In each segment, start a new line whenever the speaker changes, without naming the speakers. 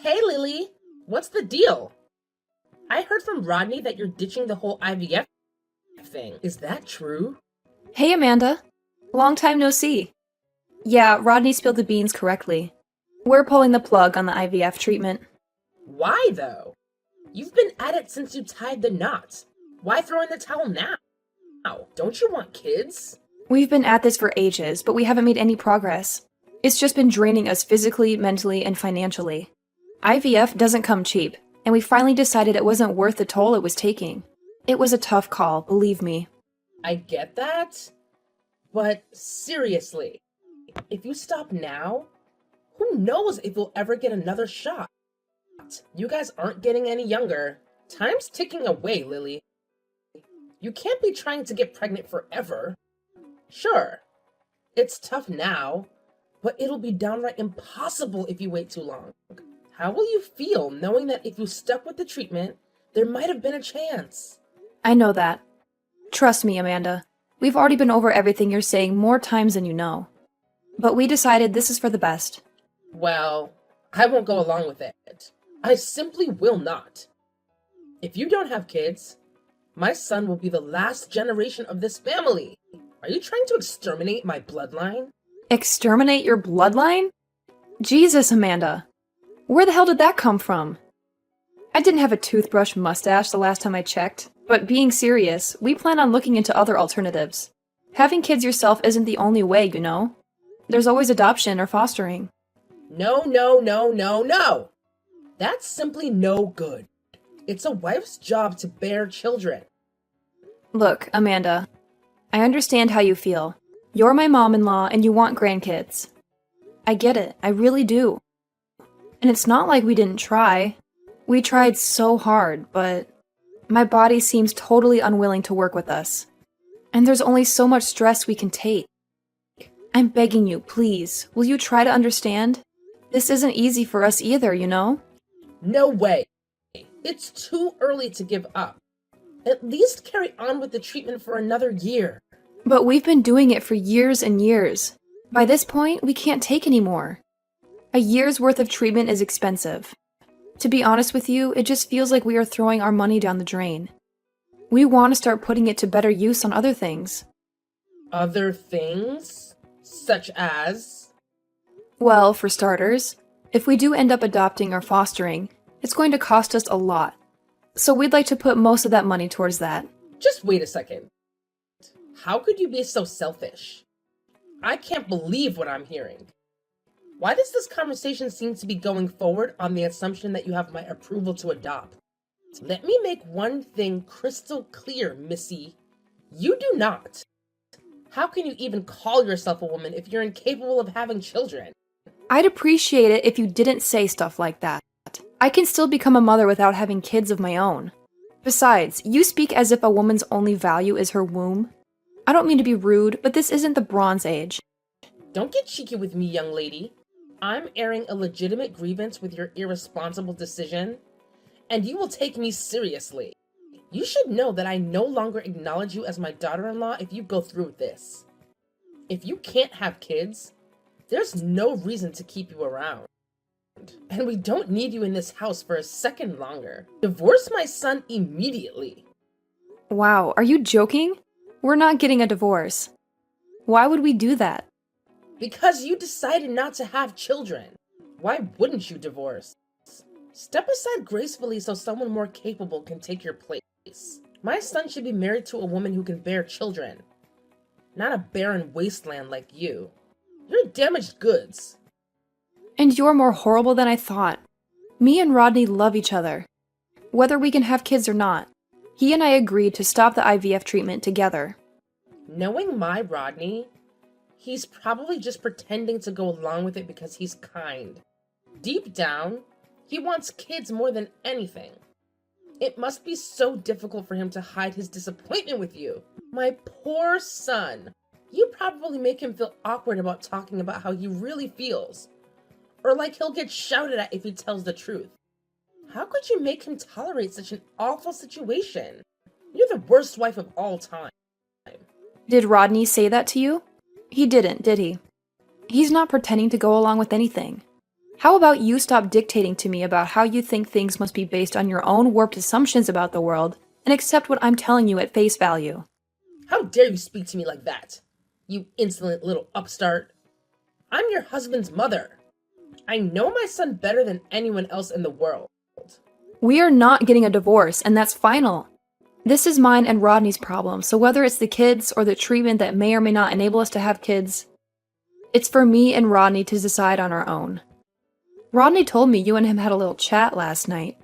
Hey Lily, what's the deal? I heard from Rodney that you're ditching the whole IVF thing. Is that true?
Hey, Amanda. Long time no see. Yeah, Rodney spilled the beans correctly. We're pulling the plug on the IVF treatment.
Why though? You've been at it since you tied the knot. Why throw in the towel now? Don't you want kids?
We've been at this for ages, but we haven't made any progress. It's just been draining us physically, mentally, and financially. IVF doesn't come cheap, and we finally decided it wasn't worth the toll it was taking. It was a tough call, believe me.
I get that, but seriously, if you stop now, who knows if you'll ever get another shot? You guys aren't getting any younger. Time's ticking away, Lily. You can't be trying to get pregnant forever. Sure, it's tough now, but it'll be downright impossible if you wait too long. How will you feel knowing that if you stuck with the treatment, there might have been a chance?
I know that. Trust me, Amanda. We've already been over everything you're saying more times than you know. But we decided this is for the best.
Well, I won't go along with it. I simply will not. If you don't have kids, my son will be the last generation of this family. Are you trying to exterminate my bloodline?
Exterminate your bloodline? Jesus, Amanda. Where the hell did that come from? I didn't have a toothbrush mustache the last time I checked, but being serious, we plan on looking into other alternatives. Having kids yourself isn't the only way, you know. There's always adoption or fostering.
No, no, no, no, no! That's simply no good. It's a wife's job to bear children.
Look, Amanda, I understand how you feel. You're my mom-in-law and you want grandkids. I get it, I really do. And it's not like we didn't try. We tried so hard, but my body seems totally unwilling to work with us. And there's only so much stress we can take. I'm begging you, please, will you try to understand? This isn't easy for us either, you know?
No way. It's too early to give up. At least carry on with the treatment for another year.
But we've been doing it for years and years. By this point, we can't take any more. A year's worth of treatment is expensive. To be honest with you, it just feels like we are throwing our money down the drain. We want to start putting it to better use on other things.
Other things? Such as?
Well, for starters, if we do end up adopting or fostering, it's going to cost us a lot. So we'd like to put most of that money towards that.
Just wait a second. How could you be so selfish? I can't believe what I'm hearing. Why does this conversation seem to be going forward on the assumption that you have my approval to adopt? Let me make one thing crystal clear, Missy. You do not. How can you even call yourself a woman if you're incapable of having children?
I'd appreciate it if you didn't say stuff like that. I can still become a mother without having kids of my own. Besides, you speak as if a woman's only value is her womb. I don't mean to be rude, but this isn't the Bronze Age.
Don't get cheeky with me, young lady. I'm airing a legitimate grievance with your irresponsible decision, and you will take me seriously. You should know that I no longer acknowledge you as my daughter-in-law if you go through with this. If you can't have kids, there's no reason to keep you around. And we don't need you in this house for a second longer. Divorce my son immediately.
Wow, are you joking? We're not getting a divorce. Why would we do that?
Because you decided not to have children. Why wouldn't you divorce? Step aside gracefully so someone more capable can take your place. My son should be married to a woman who can bear children, not a barren wasteland like you. You're damaged goods.
And you're more horrible than I thought. Me and Rodney love each other. Whether we can have kids or not, he and I agreed to stop the IVF treatment together.
Knowing my Rodney, he's probably just pretending to go along with it because he's kind. Deep down, he wants kids more than anything. It must be so difficult for him to hide his disappointment with you. My poor son. You probably make him feel awkward about talking about how he really feels. Or like he'll get shouted at if he tells the truth. How could you make him tolerate such an awful situation? You're the worst wife of all time.
Did Rodney say that to you? He didn't, did he? He's not pretending to go along with anything. How about you stop dictating to me about how you think things must be based on your own warped assumptions about the world and accept what I'm telling you at face value?
How dare you speak to me like that? You insolent little upstart. I'm your husband's mother. I know my son better than anyone else in the world.
We are not getting a divorce, and that's final. This is mine and Rodney's problem, so whether it's the kids or the treatment that may or may not enable us to have kids, it's for me and Rodney to decide on our own. Rodney told me you and him had a little chat last night.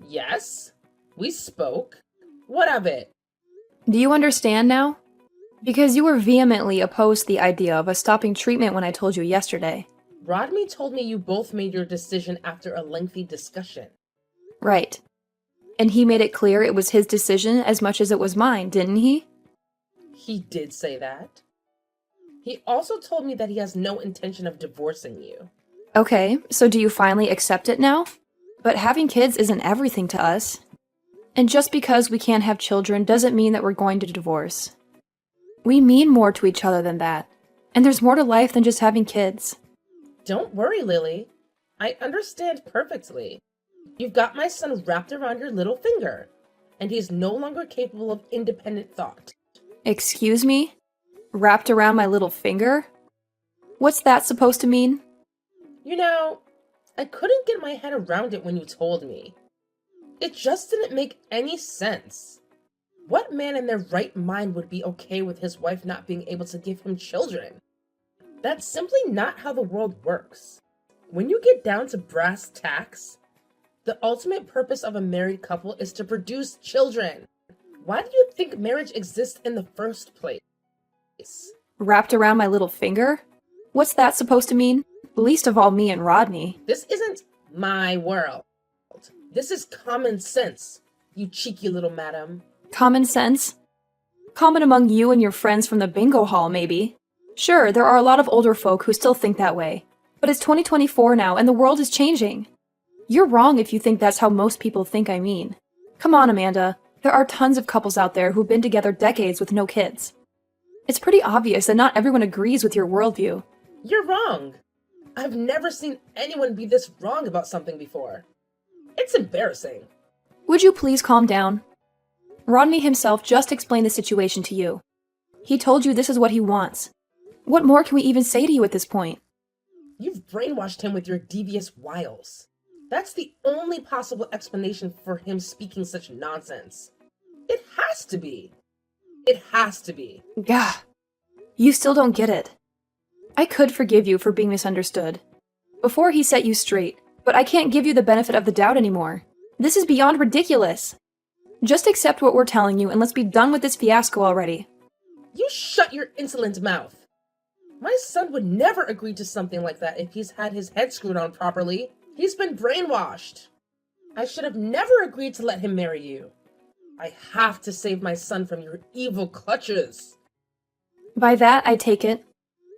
Yes, we spoke. What of it?
Do you understand now? Because you were vehemently opposed to the idea of us stopping treatment when I told you yesterday.
Rodney told me you both made your decision after a lengthy discussion.
Right. And he made it clear it was his decision as much as it was mine, didn't he?
He did say that. He also told me that he has no intention of divorcing you.
Okay, so do you finally accept it now? But having kids isn't everything to us. And just because we can't have children doesn't mean that we're going to divorce. We mean more to each other than that. And there's more to life than just having kids.
Don't worry, Lily. I understand perfectly. You've got my son wrapped around your little finger, and he's no longer capable of independent thought.
Excuse me? Wrapped around my little finger? What's that supposed to mean?
You know, I couldn't get my head around it when you told me. It just didn't make any sense. What man in their right mind would be okay with his wife not being able to give him children? That's simply not how the world works. When you get down to brass tacks, the ultimate purpose of a married couple is to produce children. Why do you think marriage exists in the first place?
Wrapped around my little finger? What's that supposed to mean? Least of all me and Rodney.
This isn't my world. This is common sense, you cheeky little madam.
Common sense? Common among you and your friends from the bingo hall, maybe. Sure, there are a lot of older folk who still think that way. But it's 2024 now, and the world is changing. You're wrong if you think that's how most people think I mean. Come on, Amanda. There are tons of couples out there who've been together decades with no kids. It's pretty obvious that not everyone agrees with your worldview.
You're wrong. I've never seen anyone be this wrong about something before. It's embarrassing.
Would you please calm down? Rodney himself just explained the situation to you. He told you this is what he wants. What more can we even say to you at this point?
You've brainwashed him with your devious wiles. That's the only possible explanation for him speaking such nonsense. It has to be. It has to be.
Gah. You still don't get it. I could forgive you for being misunderstood before he set you straight, but I can't give you the benefit of the doubt anymore. This is beyond ridiculous. Just accept what we're telling you and let's be done with this fiasco already.
You shut your insolent mouth. My son would never agree to something like that if he's had his head screwed on properly. He's been brainwashed. I should have never agreed to let him marry you. I have to save my son from your evil clutches.
By that, I take it.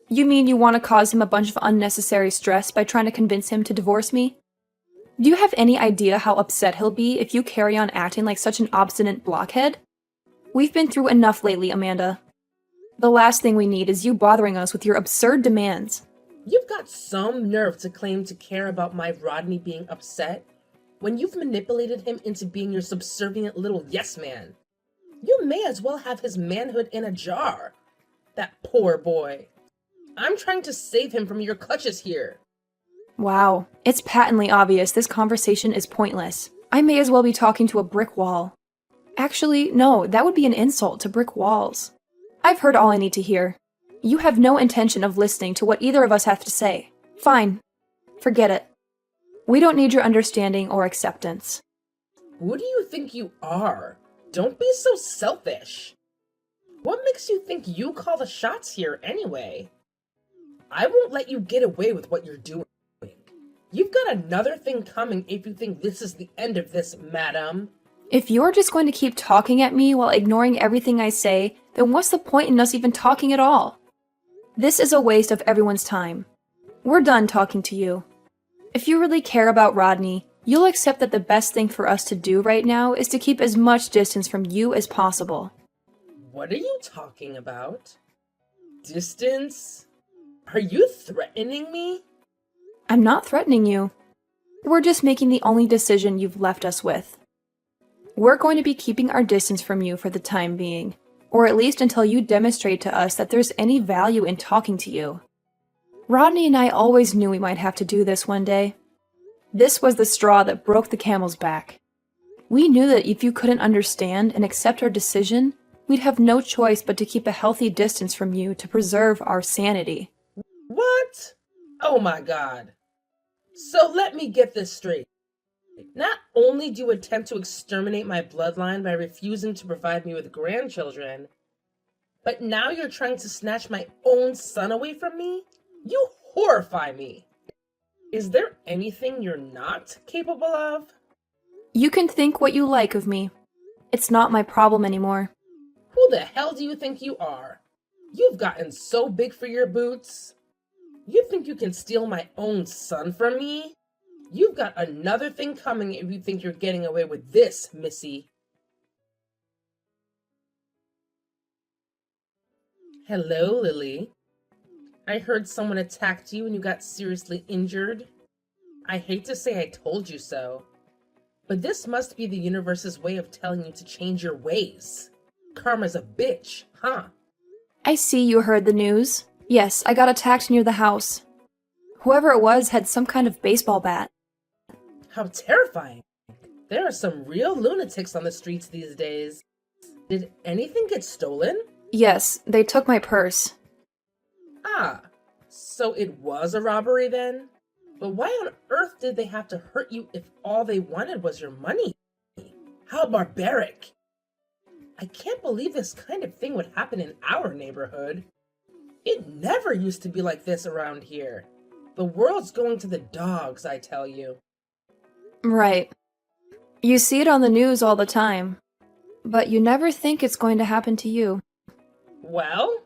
You mean you want to cause him a bunch of unnecessary stress by trying to convince him to divorce me? Do you have any idea how upset he'll be if you carry on acting like such an obstinate blockhead? We've been through enough lately, Amanda. The last thing we need is you bothering us with your absurd demands.
You've got some nerve to claim to care about my Rodney being upset when you've manipulated him into being your subservient little yes man. You may as well have his manhood in a jar. That poor boy. I'm trying to save him from your clutches here.
Wow, it's patently obvious this conversation is pointless. I may as well be talking to a brick wall. Actually, no, that would be an insult to brick walls. I've heard all I need to hear. You have no intention of listening to what either of us have to say. Fine. Forget it. We don't need your understanding or acceptance.
Who do you think you are? Don't be so selfish. What makes you think you call the shots here anyway? I won't let you get away with what you're doing. You've got another thing coming if you think this is the end of this, madam.
If you're just going to keep talking at me while ignoring everything I say, then what's the point in us even talking at all? This is a waste of everyone's time. We're done talking to you. If you really care about Rodney, you'll accept that the best thing for us to do right now is to keep as much distance from you as possible.
What are you talking about? Distance? Are you threatening me?
I'm not threatening you. We're just making the only decision you've left us with. We're going to be keeping our distance from you for the time being, or at least until you demonstrate to us that there's any value in talking to you. Rodney and I always knew we might have to do this one day. This was the straw that broke the camel's back. We knew that if you couldn't understand and accept our decision, we'd have no choice but to keep a healthy distance from you to preserve our sanity.
What? Oh my God. So let me get this straight. Not only do you attempt to exterminate my bloodline by refusing to provide me with grandchildren, but now you're trying to snatch my own son away from me? You horrify me. Is there anything you're not capable of?
You can think what you like of me. It's not my problem anymore.
Who the hell do you think you are? You've gotten so big for your boots. You think you can steal my own son from me? You've got another thing coming if you think you're getting away with this, Missy. Hello, Lily. I heard someone attacked you and you got seriously injured. I hate to say I told you so, but this must be the universe's way of telling you to change your ways. Karma's a bitch, huh?
I see you heard the news. Yes, I got attacked near the house. Whoever it was had some kind of baseball bat.
How terrifying. There are some real lunatics on the streets these days. Did anything get stolen?
Yes, they took my purse.
Ah, so it was a robbery then? But why on earth did they have to hurt you if all they wanted was your money? How barbaric. I can't believe this kind of thing would happen in our neighborhood. It never used to be like this around here. The world's going to the dogs, I tell you.
Right. You see it on the news all the time, but you never think it's going to happen to you.
Well,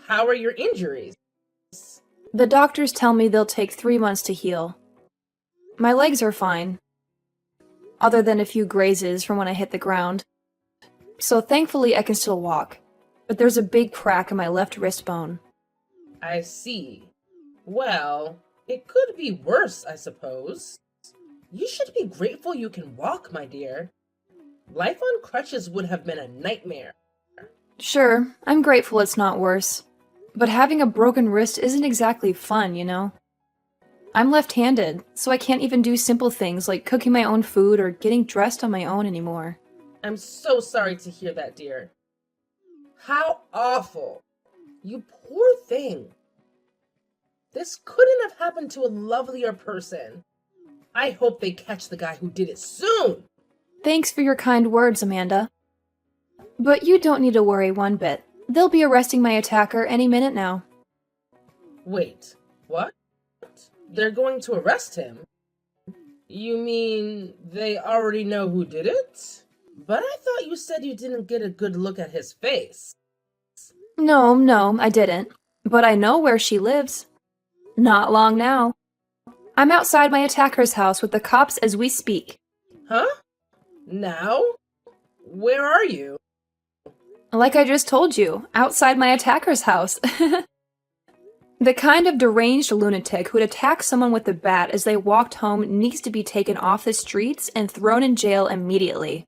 how are your injuries?
The doctors tell me they'll take 3 months to heal. My legs are fine, other than a few grazes from when I hit the ground. So thankfully I can still walk, but there's a big crack in my left wrist bone.
I see. Well, it could be worse, I suppose. You should be grateful you can walk, my dear. Life on crutches would have been a nightmare.
Sure, I'm grateful it's not worse. But having a broken wrist isn't exactly fun, you know? I'm left-handed, so I can't even do simple things like cooking my own food or getting dressed on my own anymore.
I'm so sorry to hear that, dear. How awful. You poor thing. This couldn't have happened to a lovelier person. I hope they catch the guy who did it soon.
Thanks for your kind words, Amanda. But you don't need to worry one bit. They'll be arresting my attacker any minute now.
Wait, what? They're going to arrest him? You mean they already know who did it? But I thought you said you didn't get a good look at his face.
No, I didn't. But I know where she lives. Not long now. I'm outside my attacker's house with the cops as we speak.
Huh? Now? Where are you?
Like I just told you, outside my attacker's house. The kind of deranged lunatic who'd attack someone with a bat as they walked home needs to be taken off the streets and thrown in jail immediately.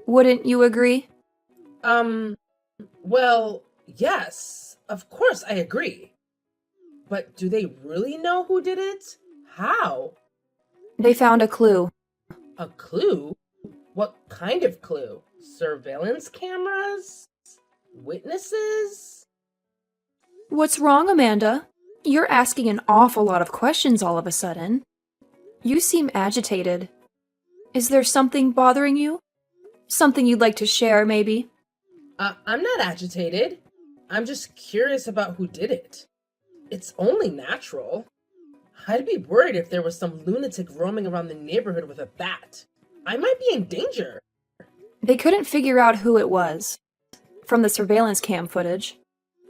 Wouldn't you agree?
Well, yes, of course I agree. But do they really know who did it? How?
They found a clue.
A clue? What kind of clue? Surveillance cameras? Witnesses?
What's wrong, Amanda? You're asking an awful lot of questions all of a sudden. You seem agitated. Is there something bothering you? Something you'd like to share, maybe?
I'm not agitated. I'm just curious about who did it. It's only natural. I'd be worried if there was some lunatic roaming around the neighborhood with a bat. I might be in danger.
They couldn't figure out who it was. From the surveillance cam footage.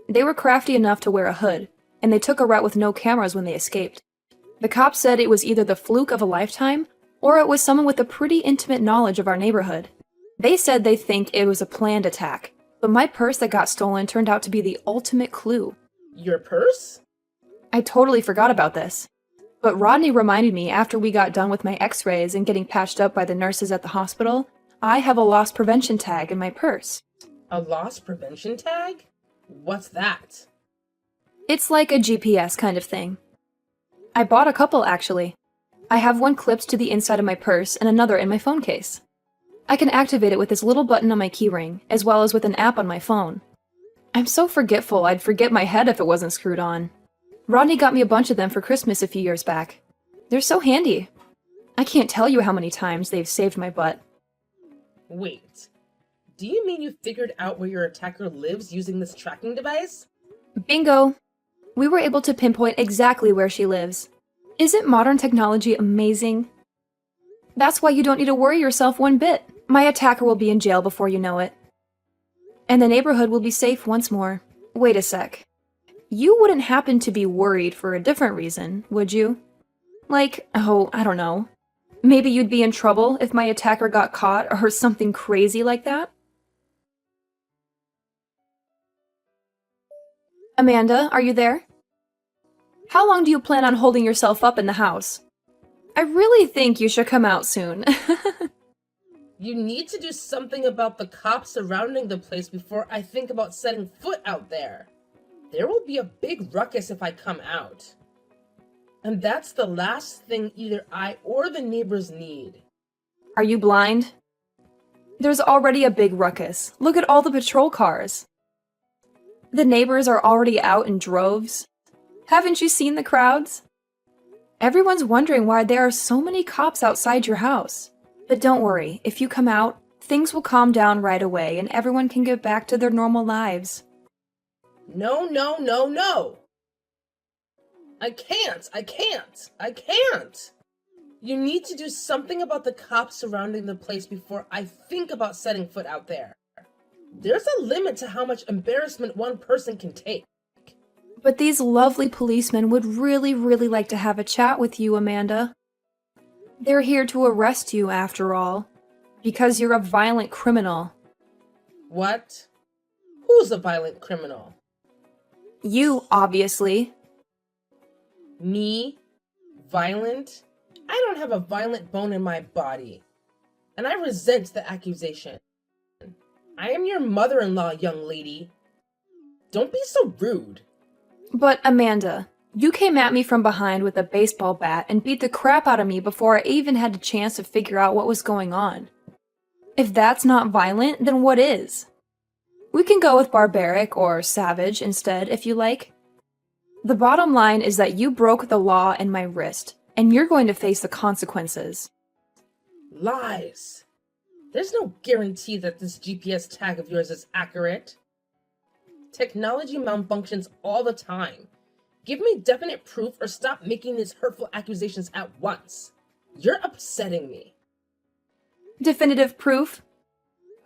They were crafty enough to wear a hood, and they took a route with no cameras when they escaped. The cops said it was either the fluke of a lifetime, or it was someone with a pretty intimate knowledge of our neighborhood. They said they think it was a planned attack, but my purse that got stolen turned out to be the ultimate clue.
Your purse?
I totally forgot about this. But Rodney reminded me after we got done with my x-rays and getting patched up by the nurses at the hospital, I have a loss prevention tag in my purse.
A loss prevention tag? What's that?
It's like a GPS kind of thing. I bought a couple, actually. I have one clipped to the inside of my purse and another in my phone case. I can activate it with this little button on my keyring, as well as with an app on my phone. I'm so forgetful I'd forget my head if it wasn't screwed on. Rodney got me a bunch of them for Christmas a few years back. They're so handy. I can't tell you how many times they've saved my butt.
Wait, do you mean you figured out where your attacker lives using this tracking device?
Bingo! We were able to pinpoint exactly where she lives. Isn't modern technology amazing? That's why you don't need to worry yourself one bit. My attacker will be in jail before you know it. And the neighborhood will be safe once more. Wait a sec. You wouldn't happen to be worried for a different reason, would you? Like, oh, I don't know. Maybe you'd be in trouble if my attacker got caught or something crazy like that? Amanda, are you there? How long do you plan on holding yourself up in the house? I really think you should come out soon.
You need to do something about the cops surrounding the place before I think about setting foot out there. There will be a big ruckus if I come out. And that's the last thing either I or the neighbors need.
Are you blind? There's already a big ruckus. Look at all the patrol cars. The neighbors are already out in droves. Haven't you seen the crowds? Everyone's wondering why there are so many cops outside your house. But don't worry, if you come out, things will calm down right away and everyone can get back to their normal lives.
No, no, no, no! I can't! You need to do something about the cops surrounding the place before I think about setting foot out there. There's a limit to how much embarrassment one person can take.
But these lovely policemen would really, really like to have a chat with you, Amanda. They're here to arrest you, after all, because you're a violent criminal.
What? Who's a violent criminal?
You, obviously.
Me? Violent? I don't have a violent bone in my body. And I resent the accusation. I am your mother-in-law, young lady. Don't be so rude.
But, Amanda, you came at me from behind with a baseball bat and beat the crap out of me before I even had a chance to figure out what was going on. If that's not violent, then what is? We can go with barbaric or savage instead, if you like. The bottom line is that you broke the law in my wrist, and you're going to face the consequences.
Lies. There's no guarantee that this GPS tag of yours is accurate. Technology malfunctions all the time. Give me definite proof or stop making these hurtful accusations at once. You're upsetting me.
Definitive proof?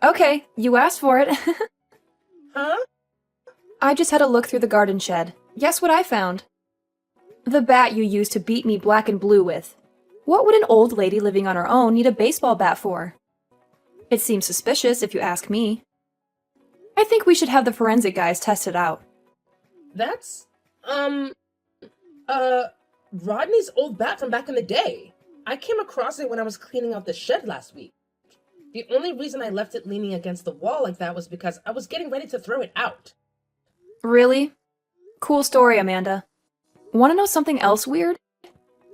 Okay, you asked for it.
Huh?
I just had a look through the garden shed. Guess what I found? The bat you used to beat me black and blue with. What would an old lady living on her own need a baseball bat for? It seems suspicious if you ask me. I think we should have the forensic guys test it out.
That's, Rodney's old bat from back in the day. I came across it when I was cleaning out the shed last week. The only reason I left it leaning against the wall like that was because I was getting ready to throw it out.
Really? Cool story, Amanda. Want to know something else weird?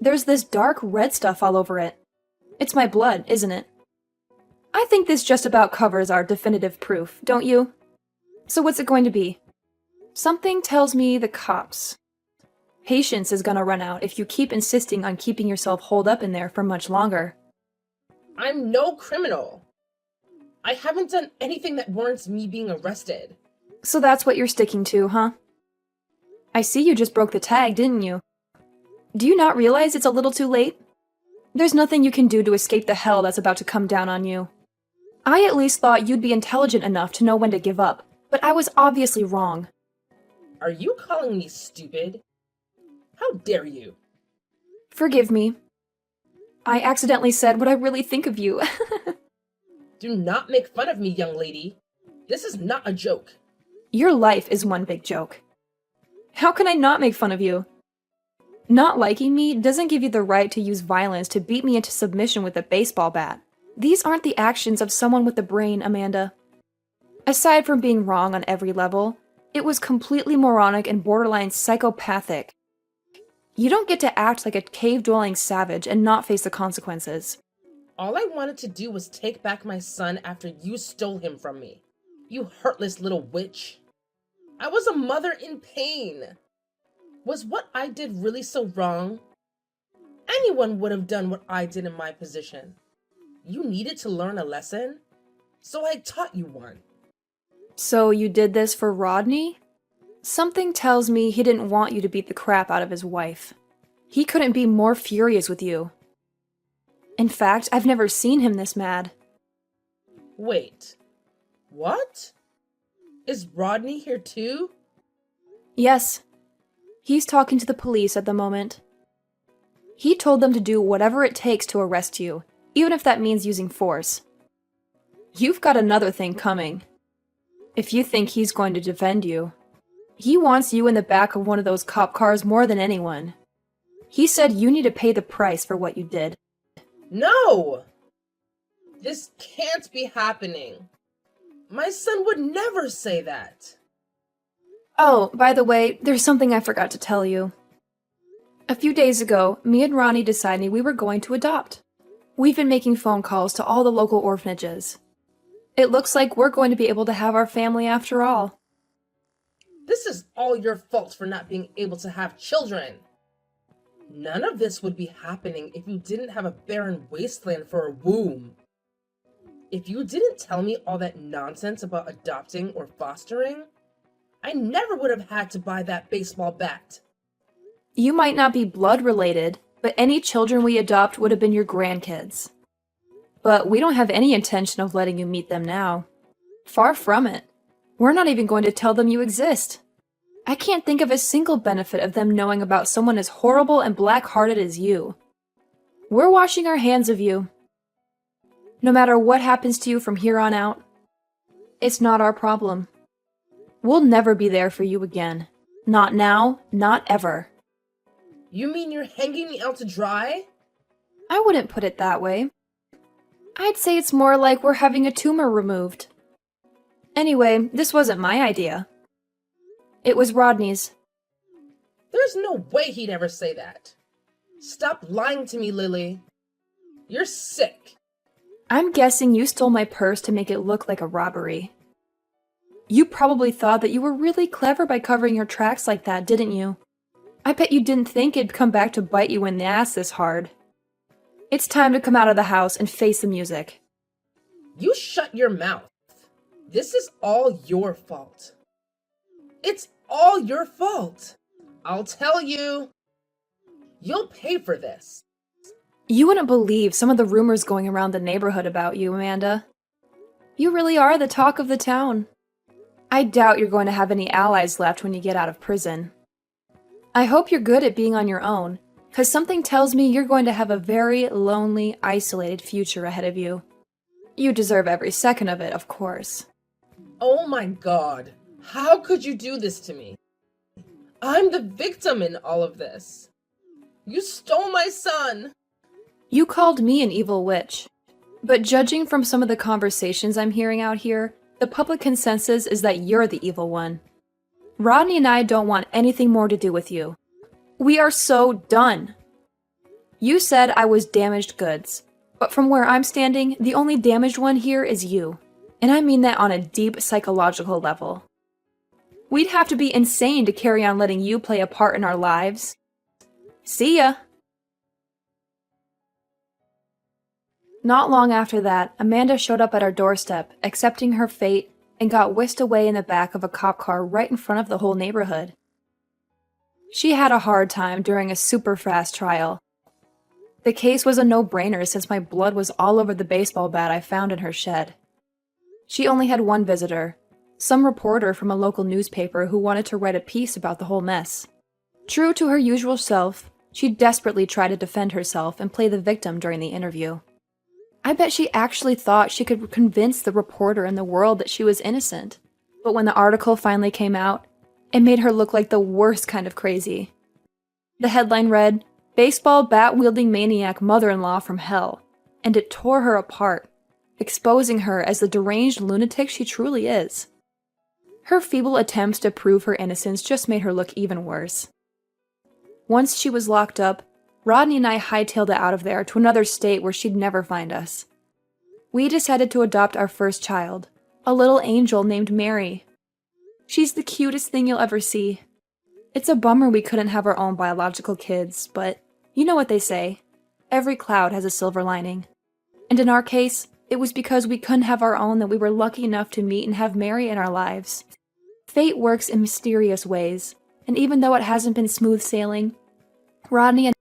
There's this dark red stuff all over it. It's my blood, isn't it? I think this just about covers our definitive proof, don't you? So what's it going to be? Something tells me the cops. Patience is gonna run out if you keep insisting on keeping yourself holed up in there for much longer.
I'm no criminal. I haven't done anything that warrants me being arrested.
So that's what you're sticking to, huh? I see you just broke the tag, didn't you? Do you not realize it's a little too late? There's nothing you can do to escape the hell that's about to come down on you. I at least thought you'd be intelligent enough to know when to give up, but I was obviously wrong.
Are you calling me stupid? How dare you?
Forgive me. I accidentally said what I really think of you.
Do not make fun of me, young lady. This is not a joke.
Your life is one big joke. How can I not make fun of you? Not liking me doesn't give you the right to use violence to beat me into submission with a baseball bat. These aren't the actions of someone with a brain, Amanda. Aside from being wrong on every level, it was completely moronic and borderline psychopathic. You don't get to act like a cave-dwelling savage and not face the consequences.
All I wanted to do was take back my son after you stole him from me. You heartless little witch. I was a mother in pain. Was what I did really so wrong? Anyone would have done what I did in my position. You needed to learn a lesson, so I taught you one.
So you did this for Rodney? Something tells me he didn't want you to beat the crap out of his wife. He couldn't be more furious with you. In fact, I've never seen him this mad.
Wait, what? Is Rodney here too?
Yes. He's talking to the police at the moment. He told them to do whatever it takes to arrest you, even if that means using force. You've got another thing coming. If you think he's going to defend you. He wants you in the back of one of those cop cars more than anyone. He said you need to pay the price for what you did.
No! This can't be happening. My son would never say that.
Oh, by the way, there's something I forgot to tell you. A few days ago, me and Ronnie decided we were going to adopt. We've been making phone calls to all the local orphanages. It looks like we're going to be able to have our family after all.
This is all your fault for not being able to have children. None of this would be happening if you didn't have a barren wasteland for a womb. If you didn't tell me all that nonsense about adopting or fostering, I never would have had to buy that baseball bat.
You might not be blood related, but any children we adopt would have been your grandkids. But we don't have any intention of letting you meet them now. Far from it. We're not even going to tell them you exist. I can't think of a single benefit of them knowing about someone as horrible and black-hearted as you. We're washing our hands of you. No matter what happens to you from here on out, it's not our problem. We'll never be there for you again. Not now, not ever.
You mean you're hanging me out to dry?
I wouldn't put it that way. I'd say it's more like we're having a tumor removed. Anyway, this wasn't my idea. It was Rodney's.
There's no way he'd ever say that. Stop lying to me, Lily. You're sick.
I'm guessing you stole my purse to make it look like a robbery. You probably thought that you were really clever by covering your tracks like that, didn't you? I bet you didn't think it'd come back to bite you in the ass this hard. It's time to come out of the house and face the music.
You shut your mouth. This is all your fault. It's all your fault. I'll tell you. You'll pay for this.
You wouldn't believe some of the rumors going around the neighborhood about you, Amanda. You really are the talk of the town. I doubt you're going to have any allies left when you get out of prison. I hope you're good at being on your own, because something tells me you're going to have a very lonely, isolated future ahead of you. You deserve every second of it, of course.
Oh my God. How could you do this to me? I'm the victim in all of this. You stole my son.
You called me an evil witch. But judging from some of the conversations I'm hearing out here, the public consensus is that you're the evil one. Rodney and I don't want anything more to do with you. We are so done. You said I was damaged goods, but from where I'm standing, the only damaged one here is you. And I mean that on a deep psychological level. We'd have to be insane to carry on letting you play a part in our lives. See ya! Not long after that, Amanda showed up at our doorstep, accepting her fate, and got whisked away in the back of a cop car right in front of the whole neighborhood. She had a hard time during a super fast trial. The case was a no-brainer since my blood was all over the baseball bat I found in her shed. She only had one visitor, some reporter from a local newspaper who wanted to write a piece about the whole mess. True to her usual self, she desperately tried to defend herself and play the victim during the interview. I bet she actually thought she could convince the reporter and the world that she was innocent. But when the article finally came out, it made her look like the worst kind of crazy. The headline read, "Baseball bat-wielding maniac mother-in-law from hell," and it tore her apart, exposing her as the deranged lunatic she truly is. Her feeble attempts to prove her innocence just made her look even worse. Once she was locked up, Rodney and I hightailed it out of there to another state where she'd never find us. We decided to adopt our first child, a little angel named Mary. She's the cutest thing you'll ever see. It's a bummer we couldn't have our own biological kids, but you know what they say. Every cloud has a silver lining. And in our case, it was because we couldn't have our own that we were lucky enough to meet and have Mary in our lives. Fate works in mysterious ways, and even though it hasn't been smooth sailing, Rodney and